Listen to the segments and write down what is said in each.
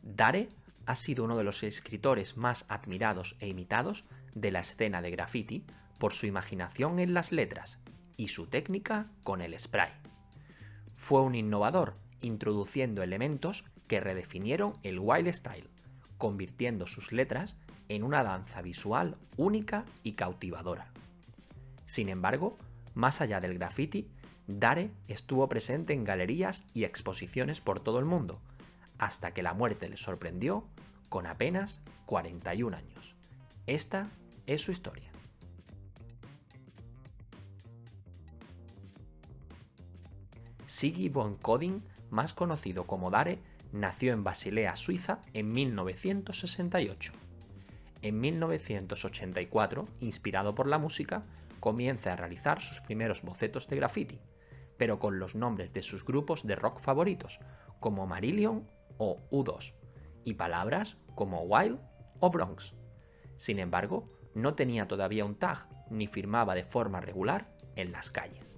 Dare ha sido uno de los escritores más admirados e imitados de la escena de graffiti por su imaginación en las letras y su técnica con el spray. Fue un innovador, introduciendo elementos que redefinieron el wild style, convirtiendo sus letras en una danza visual única y cautivadora. Sin embargo, más allá del graffiti, Dare estuvo presente en galerías y exposiciones por todo el mundo, hasta que la muerte le sorprendió con apenas 41 años. Esta es su historia. Siggy von Coding, más conocido como Dare, nació en Basilea, Suiza, en 1968. En 1984, inspirado por la música, comienza a realizar sus primeros bocetos de graffiti, pero con los nombres de sus grupos de rock favoritos, como Marillion o U2, y palabras como Wild o Bronx. Sin embargo, no tenía todavía un tag ni firmaba de forma regular en las calles.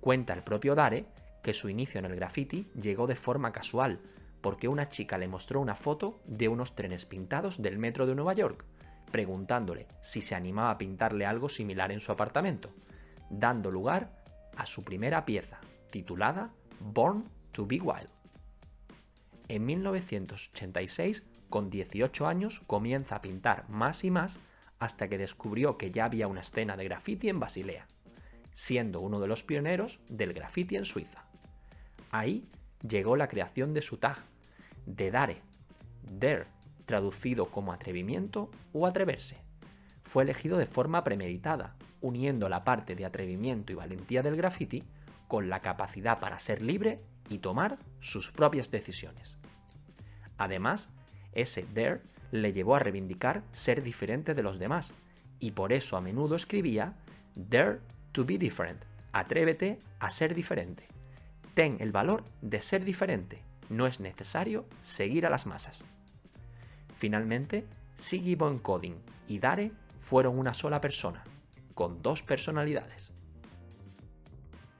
Cuenta el propio Dare que su inicio en el graffiti llegó de forma casual, porque una chica le mostró una foto de unos trenes pintados del metro de Nueva York, preguntándole si se animaba a pintarle algo similar en su apartamento, dando lugar a su primera pieza, titulada Born to Be Wild. En 1986, con 18 años, comienza a pintar más y más hasta que descubrió que ya había una escena de graffiti en Basilea, siendo uno de los pioneros del graffiti en Suiza. Ahí llegó la creación de su tag, de Dare, Dare, traducido como atrevimiento o atreverse. Fue elegido de forma premeditada, uniendo la parte de atrevimiento y valentía del graffiti con la capacidad para ser libre y tomar sus propias decisiones. Además, ese Dare le llevó a reivindicar ser diferente de los demás, y por eso a menudo escribía Dare to be different, atrévete a ser diferente. Ten el valor de ser diferente, no es necesario seguir a las masas. Finalmente, Siggy von Coding y Dare fueron una sola persona, con dos personalidades.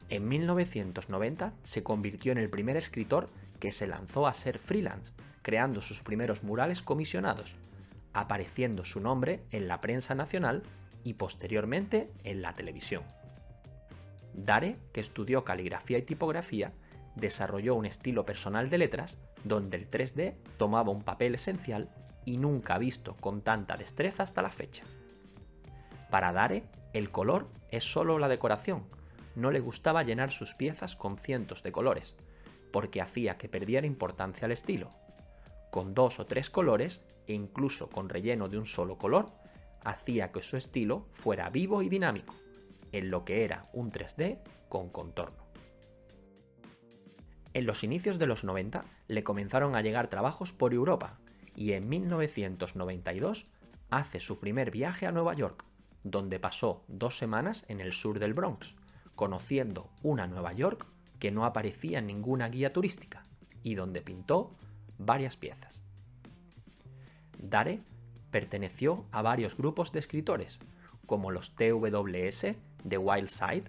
En 1990 se convirtió en el primer escritor que se lanzó a ser freelance, creando sus primeros murales comisionados, apareciendo su nombre en la prensa nacional y posteriormente en la televisión. Dare, que estudió caligrafía y tipografía, desarrolló un estilo personal de letras donde el 3D tomaba un papel esencial y nunca visto con tanta destreza hasta la fecha. Para Dare, el color es solo la decoración, no le gustaba llenar sus piezas con cientos de colores, porque hacía que perdiera importancia al estilo. Con 2 o 3 colores, e incluso con relleno de un solo color, hacía que su estilo fuera vivo y dinámico, en lo que era un 3D con contorno. En los inicios de los 90 le comenzaron a llegar trabajos por Europa y en 1992 hace su primer viaje a Nueva York, donde pasó 2 semanas en el sur del Bronx, conociendo una Nueva York que no aparecía en ninguna guía turística y donde pintó varias piezas. Dare perteneció a varios grupos de escritores, como los TWS de Wild Side,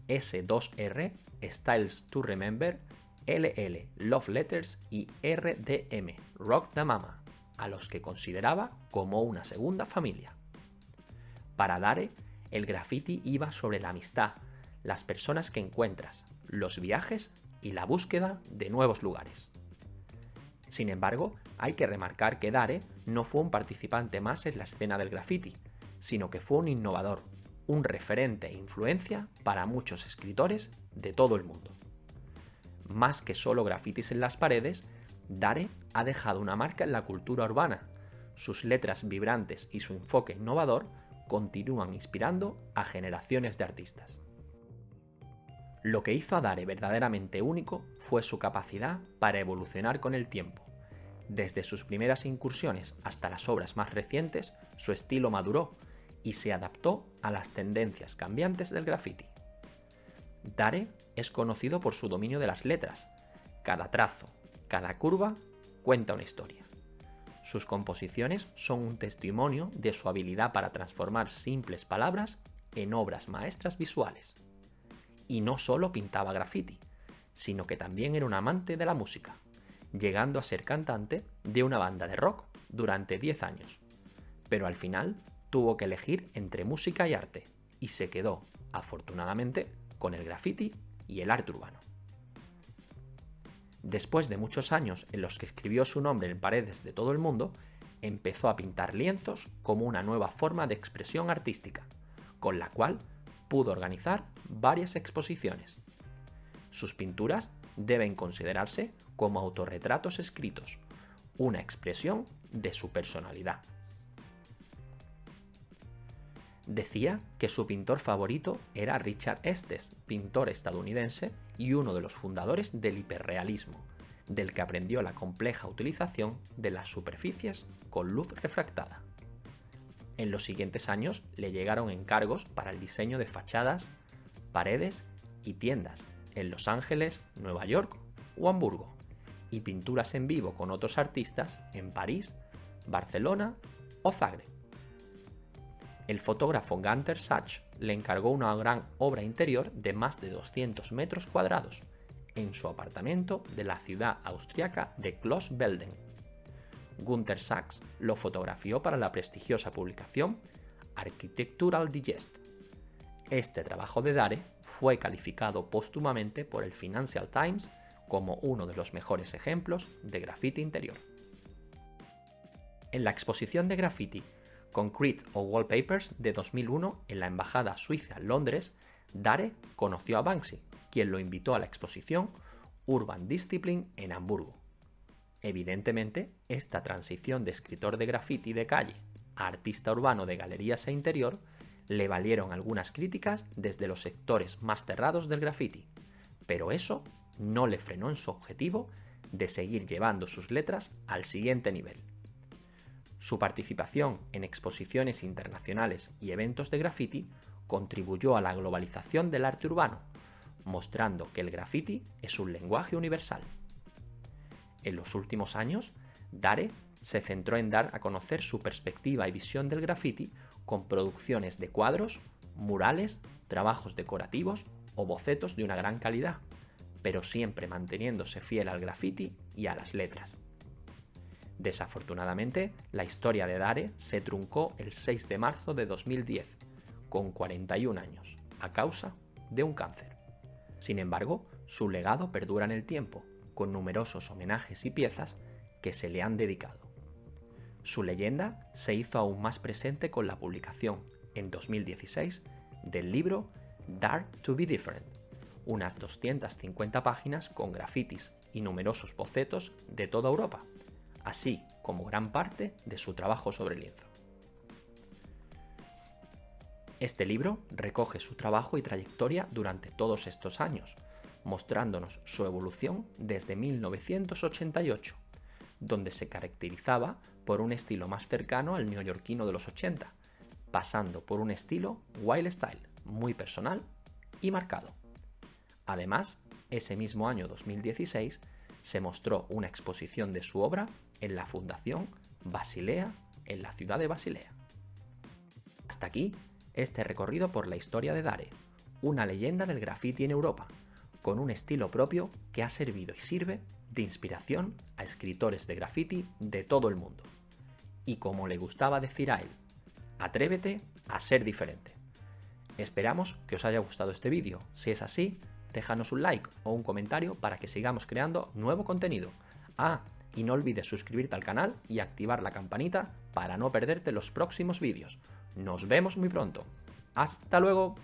S2R, Styles to Remember, LL Love Letters y RDM, Rock the Mama, a los que consideraba como una segunda familia. Para Dare, el graffiti iba sobre la amistad, las personas que encuentras, los viajes y la búsqueda de nuevos lugares. Sin embargo, hay que remarcar que Dare no fue un participante más en la escena del graffiti, sino que fue un innovador, un referente e influencia para muchos escritores de todo el mundo. Más que solo grafitis en las paredes, Dare ha dejado una marca en la cultura urbana. Sus letras vibrantes y su enfoque innovador continúan inspirando a generaciones de artistas. Lo que hizo a Dare verdaderamente único fue su capacidad para evolucionar con el tiempo. Desde sus primeras incursiones hasta las obras más recientes, su estilo maduró y se adaptó a las tendencias cambiantes del graffiti. Dare es conocido por su dominio de las letras. Cada trazo, cada curva cuenta una historia. Sus composiciones son un testimonio de su habilidad para transformar simples palabras en obras maestras visuales. Y no solo pintaba graffiti, sino que también era un amante de la música. llegando a ser cantante de una banda de rock durante 10 años. Pero al final tuvo que elegir entre música y arte, y se quedó, afortunadamente, con el graffiti y el arte urbano. Después de muchos años en los que escribió su nombre en paredes de todo el mundo, empezó a pintar lienzos como una nueva forma de expresión artística, con la cual pudo organizar varias exposiciones. Sus pinturas deben considerarse como autorretratos escritos, una expresión de su personalidad. Decía que su pintor favorito era Richard Estes, pintor estadounidense y uno de los fundadores del hiperrealismo, del que aprendió la compleja utilización de las superficies con luz refractada. En los siguientes años le llegaron encargos para el diseño de fachadas, paredes y tiendas en Los Ángeles, Nueva York o Hamburgo, y pinturas en vivo con otros artistas en París, Barcelona o Zagreb. El fotógrafo Gunther Sachs le encargó una gran obra interior de más de 200 metros cuadrados en su apartamento de la ciudad austriaca de Klossbelden. Gunther Sachs lo fotografió para la prestigiosa publicación Architectural Digest. Este trabajo de Dare fue calificado póstumamente por el Financial Times como uno de los mejores ejemplos de graffiti interior. En la exposición de graffiti Concrete o Wallpapers de 2001 en la Embajada Suiza en Londres, Dare conoció a Banksy, quien lo invitó a la exposición Urban Discipline en Hamburgo. Evidentemente, esta transición de escritor de graffiti de calle a artista urbano de galerías e interior le valieron algunas críticas desde los sectores más cerrados del graffiti, pero eso no le frenó en su objetivo de seguir llevando sus letras al siguiente nivel. Su participación en exposiciones internacionales y eventos de graffiti contribuyó a la globalización del arte urbano, mostrando que el graffiti es un lenguaje universal. En los últimos años, Dare se centró en dar a conocer su perspectiva y visión del graffiti con producciones de cuadros, murales, trabajos decorativos o bocetos de una gran calidad, pero siempre manteniéndose fiel al graffiti y a las letras. Desafortunadamente, la historia de Dare se truncó el 6 de marzo de 2010, con 41 años, a causa de un cáncer. Sin embargo, su legado perdura en el tiempo, con numerosos homenajes y piezas que se le han dedicado. Su leyenda se hizo aún más presente con la publicación, en 2016, del libro Dare to be Different, unas 250 páginas con grafitis y numerosos bocetos de toda Europa, así como gran parte de su trabajo sobre lienzo. Este libro recoge su trabajo y trayectoria durante todos estos años, mostrándonos su evolución desde 1988, donde se caracterizaba por un estilo más cercano al neoyorquino de los 80, pasando por un estilo wild style, muy personal y marcado. Además, ese mismo año 2016 se mostró una exposición de su obra en la Fundación Basilea en la ciudad de Basilea. Hasta aquí este recorrido por la historia de Dare, una leyenda del graffiti en Europa, con un estilo propio que ha servido y sirve de inspiración a escritores de graffiti de todo el mundo. Y como le gustaba decir a él, atrévete a ser diferente. Esperamos que os haya gustado este vídeo. Si es así, déjanos un like o un comentario para que sigamos creando nuevo contenido. Y no olvides suscribirte al canal y activar la campanita para no perderte los próximos vídeos. Nos vemos muy pronto. ¡Hasta luego!